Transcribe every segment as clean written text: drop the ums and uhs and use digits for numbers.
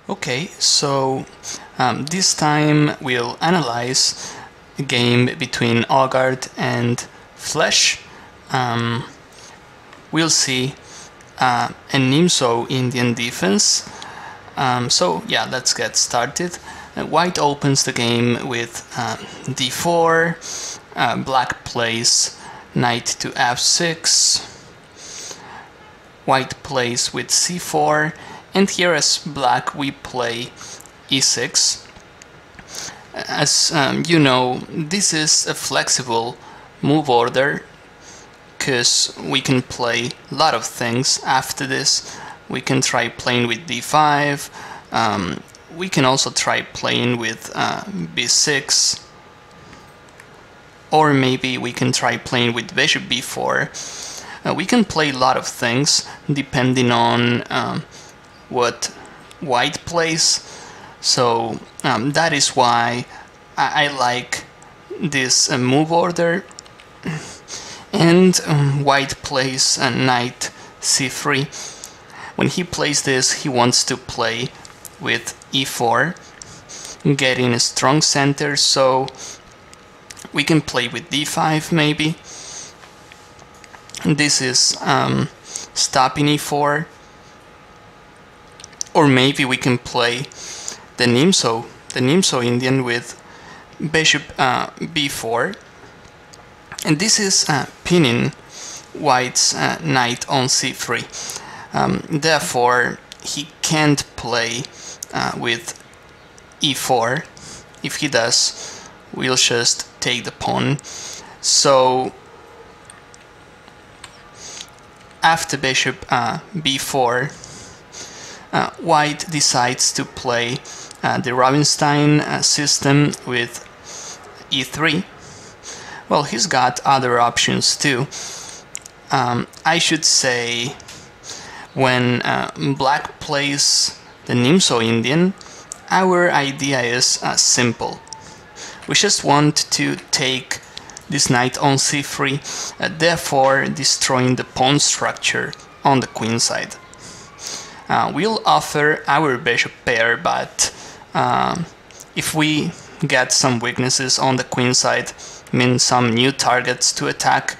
Okay, so this time we'll analyze a game between Ogard and Flesh. We'll see a Nimzo Indian defense. So yeah, let's get started. White opens the game with d4, black plays knight to f6, white plays with c4, and here as black we play e6. As you know, this is a flexible move order because we can play a lot of things after this. We can try playing with d5, we can also try playing with b6, or maybe we can try playing with bishop b4. We can play a lot of things depending on what white plays, so that is why I like this move order. And white plays knight c3. When he plays this, he wants to play with e4, getting a strong center, so we can play with d5 maybe. This is stopping e4, or maybe we can play the Nimzo Indian with bishop b4, and this is pinning white's knight on c3. Therefore, he can't play with e4. If he does, we'll just take the pawn. So after bishop b4, white decides to play the Rubinstein system with e3. Well, he's got other options too. I should say, when black plays the Nimzo Indian, our idea is simple. We just want to take this knight on c3, therefore destroying the pawn structure on the queen side. We'll offer our bishop pair, but if we get some weaknesses on the queen side, I mean some new targets to attack,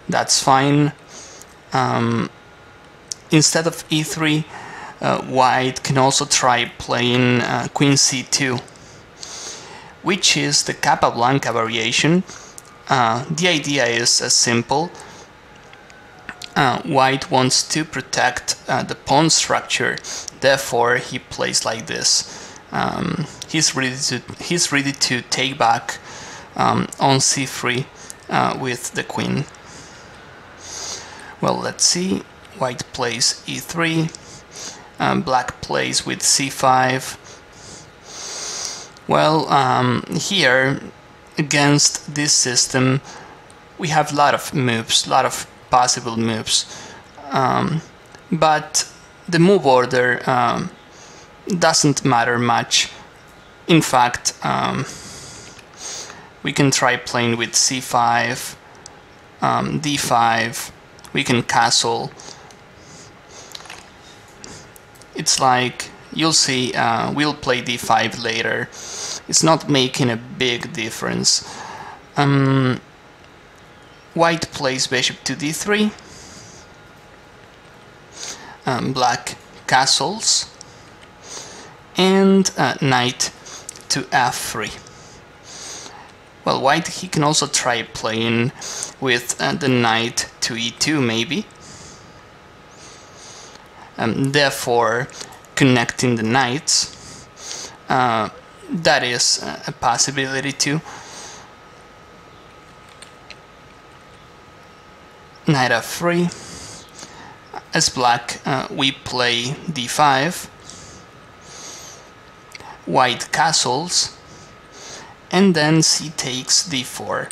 that's fine. Instead of e3, white can also try playing queen c2, which is the Capablanca variation. The idea is simple. White wants to protect the pawn structure, therefore he plays like this. He's ready to take back on c3 with the queen. Well, let's see. White plays e3, black plays with c5. Well, here, against this system, we have a lot of moves, a lot of possible moves, but the move order doesn't matter much. In fact, we can try playing with c5, d5, we can castle. It's like, you'll see, we'll play d5 later. It's not making a big difference. White plays bishop to d3, black castles, and knight to f3. Well, white, he can also try playing with the knight to e2 maybe, therefore connecting the knights. That is a possibility too. Knight f3. As black, we play d5, white castles, and then c takes d4.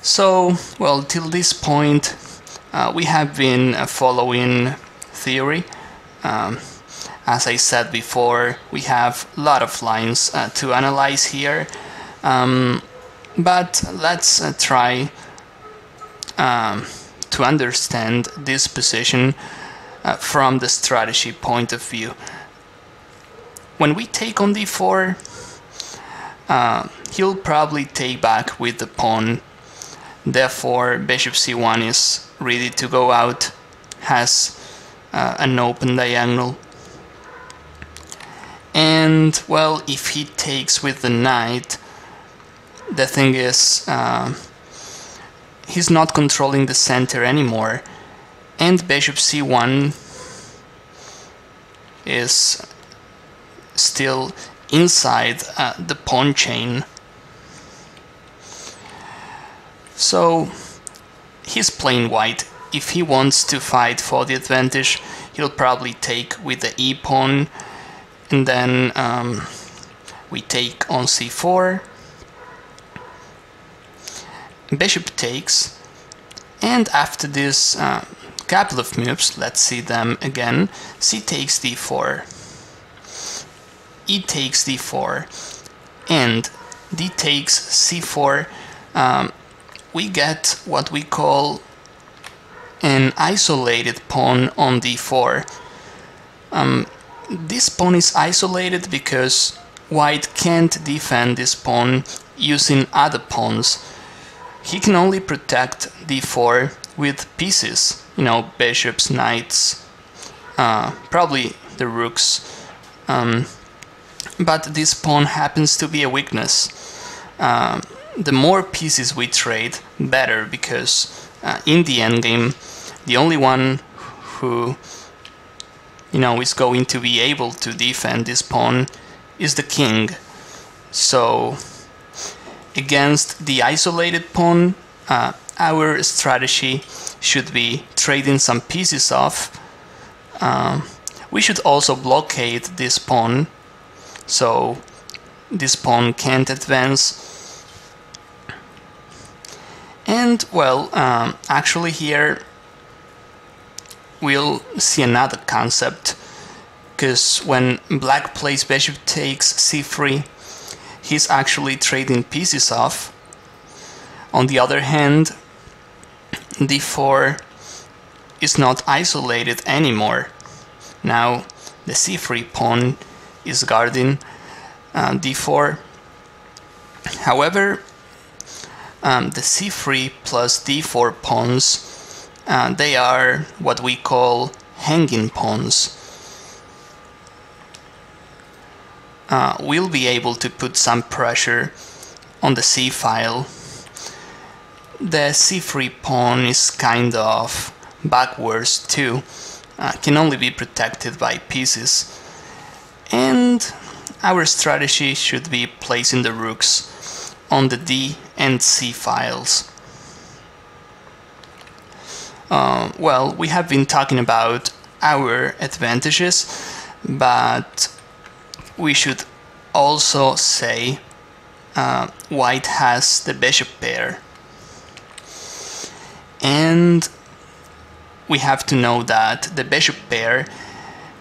So, well, till this point we have been following theory. As I said before, we have a lot of lines to analyze here, but let's try to understand this position from the strategy point of view. when we take on d4, he'll probably take back with the pawn. Therefore, bishop c1 is ready to go out, has an open diagonal. And, well, if he takes with the knight, the thing is, he's not controlling the center anymore, and bishop c1 is still inside the pawn chain. So he's playing white. If he wants to fight for the advantage, he'll probably take with the e pawn, and then we take on c4, bishop takes, and after this couple of moves, let's see them again. C takes d4, e takes d4, and d takes c4. We get what we call an isolated pawn on d4. This pawn is isolated because white can't defend this pawn using other pawns. He can only protect d4 with pieces, you know, bishops, knights, probably the rooks. But this pawn happens to be a weakness. The more pieces we trade, better, because in the endgame, the only one who, you know, is going to be able to defend this pawn is the king. So against the isolated pawn, our strategy should be trading some pieces off. We should also blockade this pawn, so this pawn can't advance. And, well, actually here we'll see another concept, because when black plays bishop takes c3, he's actually trading pieces off. On the other hand, d4 is not isolated anymore. Now the c3 pawn is guarding d4. However, the c3 plus d4 pawns, they are what we call hanging pawns. We'll be able to put some pressure on the c file. The c3 pawn is kind of backwards too, can only be protected by pieces, and our strategy should be placing the rooks on the d and c files. Well, we have been talking about our advantages, but we should also say white has the bishop pair. And we have to know that the bishop pair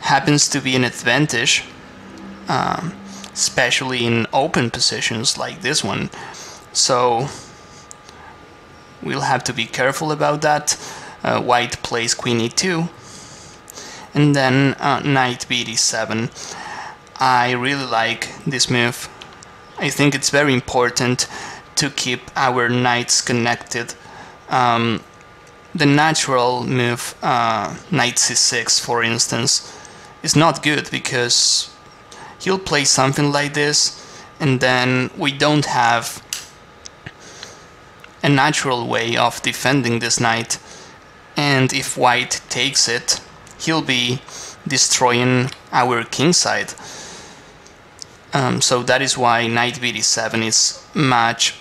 happens to be an advantage, especially in open positions like this one. So we'll have to be careful about that. White plays queen e2, and then knight b7. I really like this move. I think it's very important to keep our knights connected. The natural move, knight c6 for instance, is not good, because he'll play something like this, and then we don't have a natural way of defending this knight, and if white takes it, he'll be destroying our kingside. So that is why knight b7 is much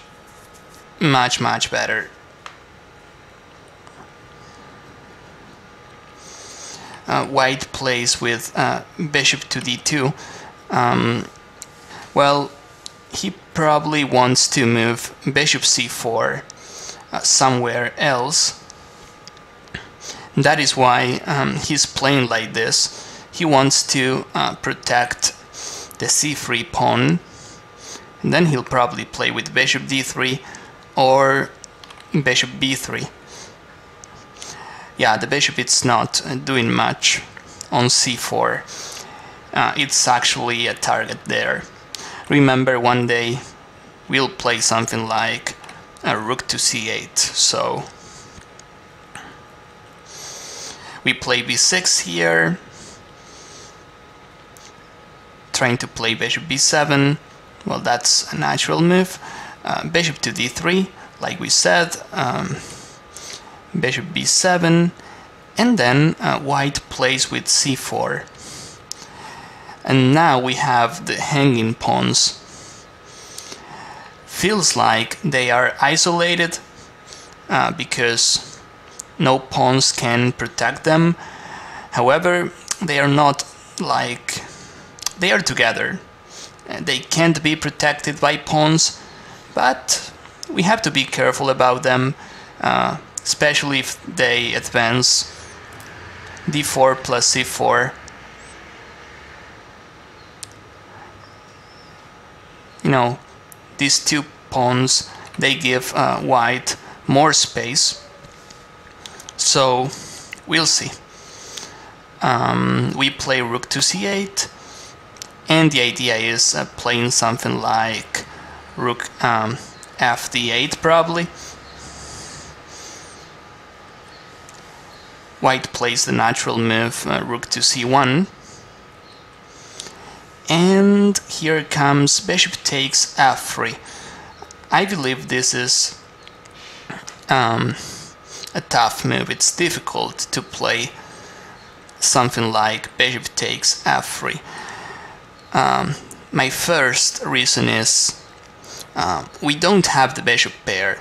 better. White plays with bishop to d2. Well, he probably wants to move bishop c4 somewhere else. That is why he's playing like this. He wants to protect the c3 pawn, and then he'll probably play with bishop d3 or bishop b3. Yeah, the bishop is not doing much on c4. it's actually a target there. Remember, one day we'll play something like rook to c8, so we play b6 here, trying to play bishop b7. Well, that's a natural move. Bishop to d3, like we said, bishop b7, and then white plays with c4. And now we have the hanging pawns. Feels like they are isolated because no pawns can protect them. However, they are not like... they are together. They can't be protected by pawns, but we have to be careful about them, especially if they advance d4 plus c4. You know, these two pawns, they give white more space, so we'll see. We play rook to c8, and the idea is playing something like rook f8 probably. White plays the natural move rook to c1. And here comes bishop takes f3. I believe this is a tough move. It's difficult to play something like bishop takes f3. My first reason is we don't have the bishop pair.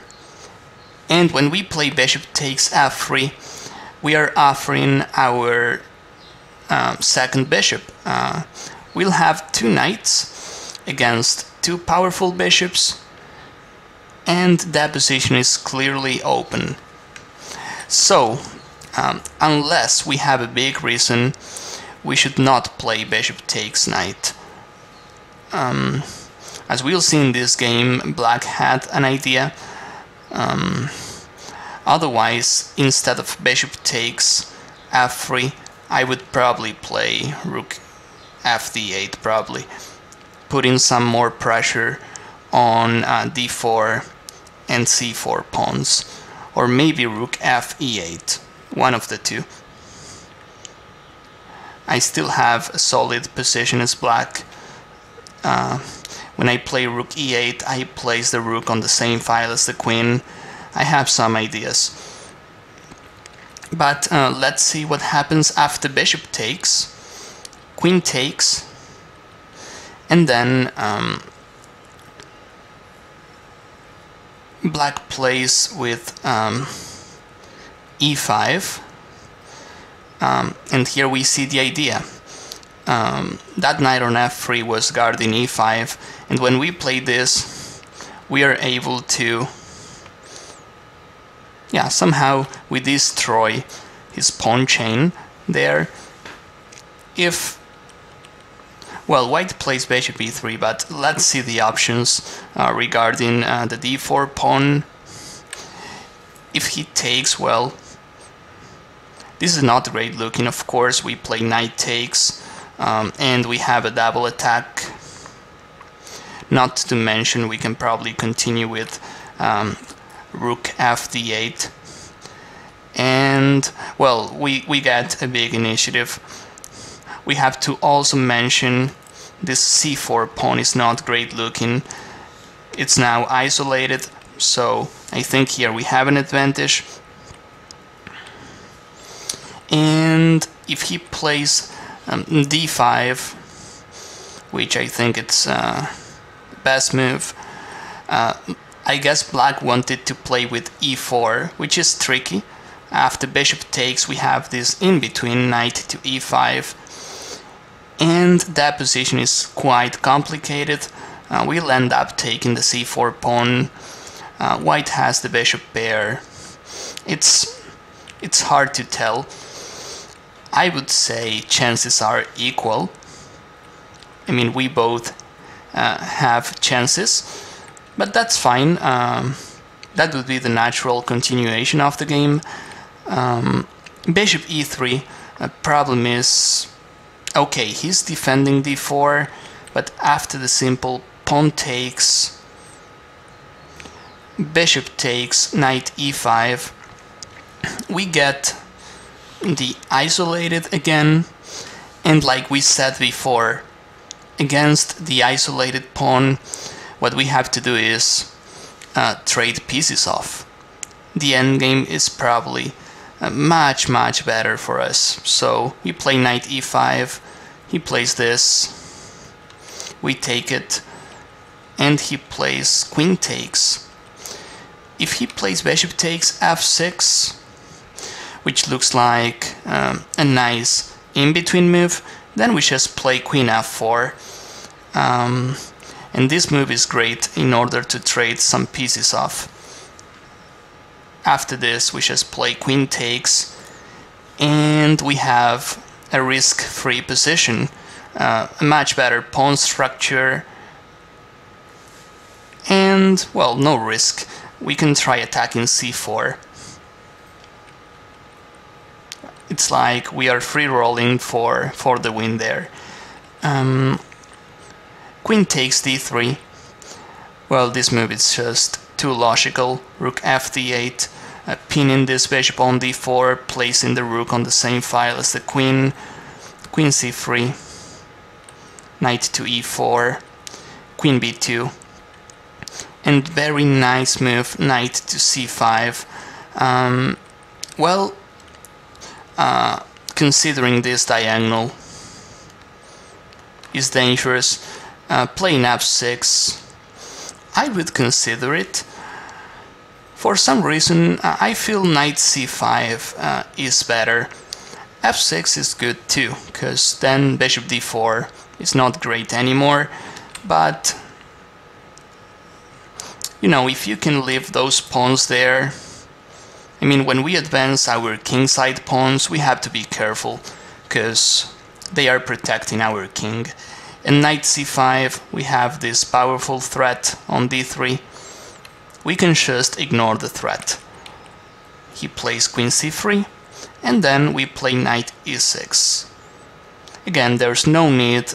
And when we play bishop takes f3, we are offering our second bishop. We'll have two knights against two powerful bishops, and that position is clearly open. So, unless we have a big reason, we should not play bishop takes knight. As we'll see in this game, black had an idea. Otherwise, instead of bishop takes f3, I would probably play rook f8, probably putting some more pressure on d4 and c4 pawns, or maybe rook fe8, one of the two. I still have a solid position as black. When I play rook e8, I place the rook on the same file as the queen. I have some ideas. But let's see what happens after bishop takes. Queen takes, and then black plays with e5, and here we see the idea. That knight on f3 was guarding e5, and when we play this, we are able to, somehow we destroy his pawn chain there. If Well, white plays bishop e3, but let's see the options regarding the d4 pawn. If he takes, well, this is not great looking. Of course, we play knight takes, and we have a double attack. Not to mention, we can probably continue with rook fd8. And, well, we get a big initiative. We have to also mention this c4 pawn is not great looking. It's now isolated, so I think here we have an advantage. And if he plays d5, which I think it's the best move, I guess black wanted to play with e4, which is tricky. After bishop takes, we have this in-between knight to e5, and that position is quite complicated. We'll end up taking the c4 pawn. White has the bishop pair. It's hard to tell. I would say chances are equal. I mean, we both have chances, but that's fine. That would be the natural continuation of the game. Bishop e3, problem is Okay, he's defending d4, but after the simple pawn takes, bishop takes, knight e5, we get the isolated again, and like we said before, against the isolated pawn, what we have to do is trade pieces off. The endgame is probably much better for us. So we play knight e5, he plays this, we take it, and he plays queen takes. If he plays bishop takes f6, which looks like a nice in-between move, then we just play queen f4. And this move is great in order to trade some pieces off. After this, we just play queen takes, and we have a risk-free position, a much better pawn structure, and, well, no risk. We can try attacking c4. It's like we are free rolling for the win there. Queen takes d3. Well, this move is just too logical. Rook f d8, pinning this bishop on d4, placing the rook on the same file as the queen. Queen c3, knight to e4, queen b2, and very nice move, knight to c5. Well, considering this diagonal is dangerous, playing f6, I would consider it. For some reason, I feel knight c5 is better. f6 is good too, because then bishop d4 is not great anymore, but you know, if you can leave those pawns there, I mean, when we advance our kingside pawns, we have to be careful, because they are protecting our king. And knight c5, we have this powerful threat on d3. We can just ignore the threat. He plays queen c3, and then we play knight e6. Again, there's no need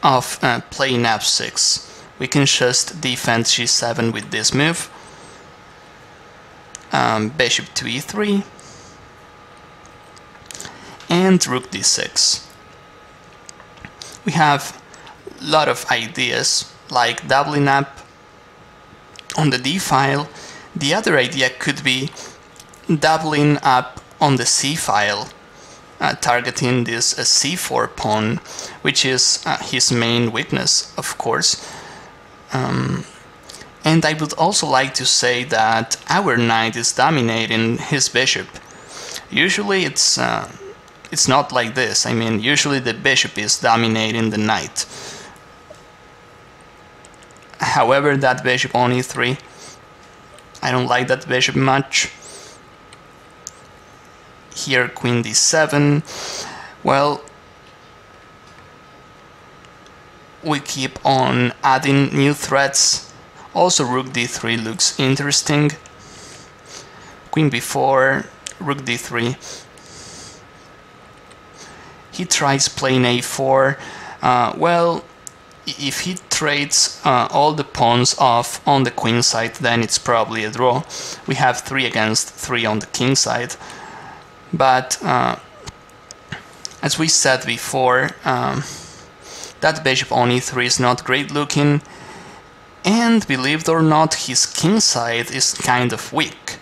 of playing f6. We can just defend g7 with this move. Bishop to e3, and rook d6. We have a lot of ideas, like doubling up on the d file. The other idea could be doubling up on the c file, targeting this c4 pawn, which is his main weakness, of course. And I would also like to say that our knight is dominating his bishop. Usually it's not like this. I mean, usually the bishop is dominating the knight. However, that bishop on e3, I don't like that bishop much. Here, queen d7. Well, we keep on adding new threats. Also, rook d3 looks interesting. Queen b4, rook d3. He tries playing a4. Well, if he trades all the pawns off on the queen side, then it's probably a draw. We have 3 against 3 on the king side. But as we said before, that bishop on e3 is not great looking. And believe it or not, his king side is kind of weak.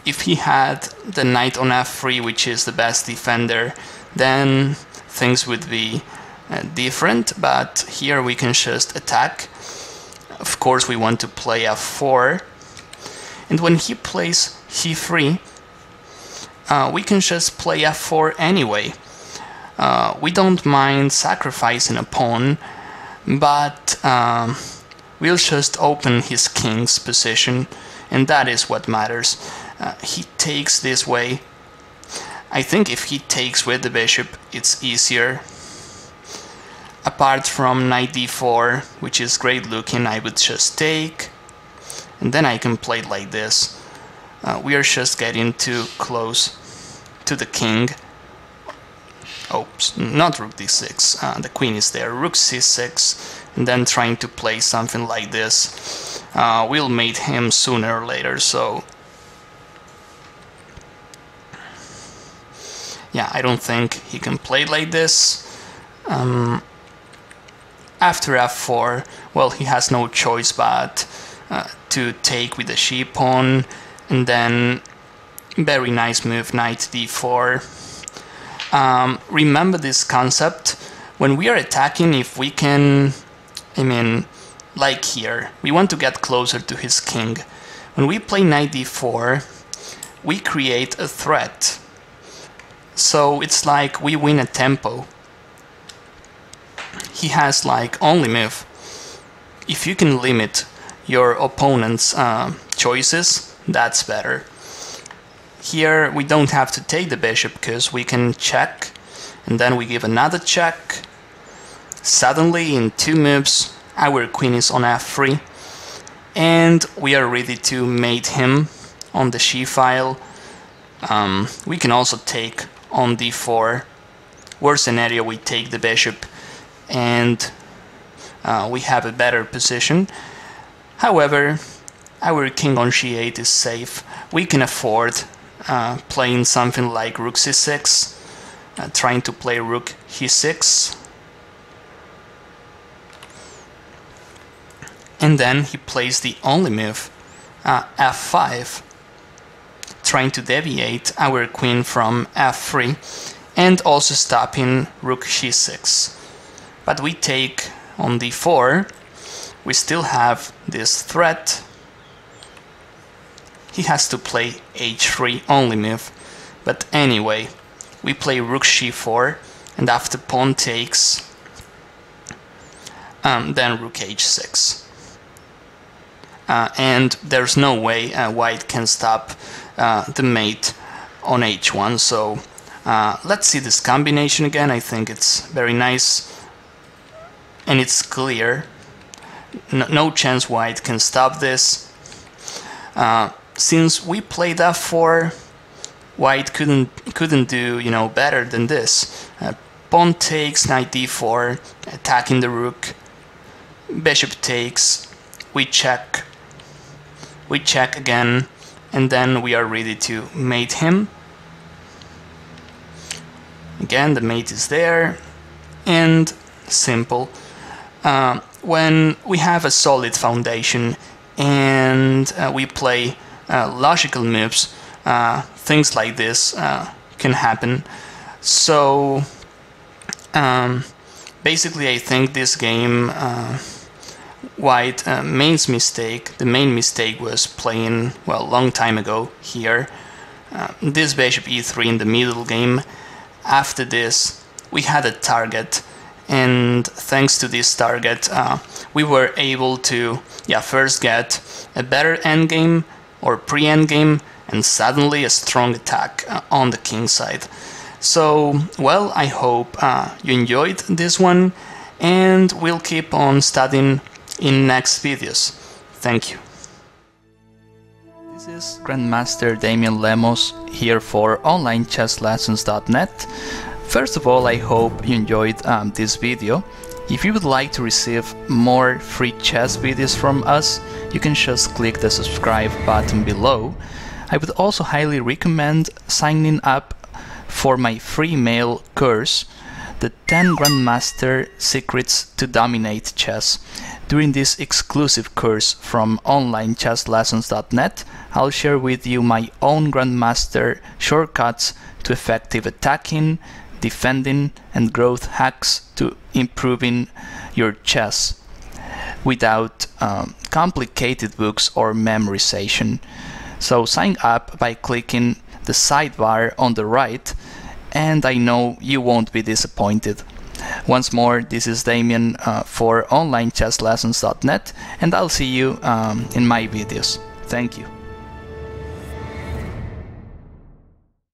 If he had the knight on f3, which is the best defender, then things would be different, but here we can just attack. Of course, we want to play f4, and when he plays c3, we can just play f4 anyway. We don't mind sacrificing a pawn, but we'll just open his king's position, and that is what matters. He takes this way. I think if he takes with the bishop, it's easier. Apart from knight d4, which is great looking, I would just take, and then I can play it like this. We are just getting too close to the king. oops, not rook d6, the queen is there, rook c6, and then trying to play something like this will mate him sooner or later. So yeah, I don't think he can play like this. After f4, well, he has no choice but to take with the she pawn, and then very nice move, knight d4. Remember this concept, when we are attacking, if we can, I mean, like here, we want to get closer to his king. When we play knight d4, we create a threat. So it's like we win a tempo. He has like only move. If you can limit your opponent's choices, that's better. Here we don't have to take the bishop because we can check, and then we give another check. Suddenly in 2 moves our queen is on f3, and we are ready to mate him on the she file. We can also take on d4. Worst scenario, we take the bishop and we have a better position. However, our king on g8 is safe. We can afford playing something like rook c6, trying to play rook e6, and then he plays the only move, f5, trying to deviate our queen from f3 and also stopping rook g6. But we take on d4, we still have this threat. He has to play h3 only move, but anyway, we play rook g4, and after pawn takes, then rook h6. And there's no way white can stop the mate on h1, so let's see this combination again. I think it's very nice, and it's clear. No chance white can stop this. Since we played f4, white couldn't do better than this. Pawn takes, knight d4, attacking the rook. Bishop takes, we check again, and then we are ready to mate him. Again, the mate is there, and simple. When we have a solid foundation and we play logical moves, things like this can happen. So basically I think this game, white the main mistake was playing, well, long time ago here, this bishop e3 in the middle game. After this we had a target, and thanks to this target we were able to first get a better endgame or pre-endgame, and suddenly a strong attack on the king side. So, well, I hope you enjoyed this one, and we'll keep on studying in next videos. Thank you. This is Grandmaster Damian Lemos here for onlinechesslessons.net. First of all, I hope you enjoyed this video. If you would like to receive more free chess videos from us, you can just click the subscribe button below. I would also highly recommend signing up for my free mail course, the 10 Grandmaster Secrets to Dominate Chess. During this exclusive course from onlinechesslessons.net, I'll share with you my own Grandmaster shortcuts to effective attacking, defending, and growth hacks to improving your chess without complicated books or memorization. So sign up by clicking the sidebar on the right, and I know you won't be disappointed. Once more, this is Damian for onlinechesslessons.net, and I'll see you in my videos. Thank you.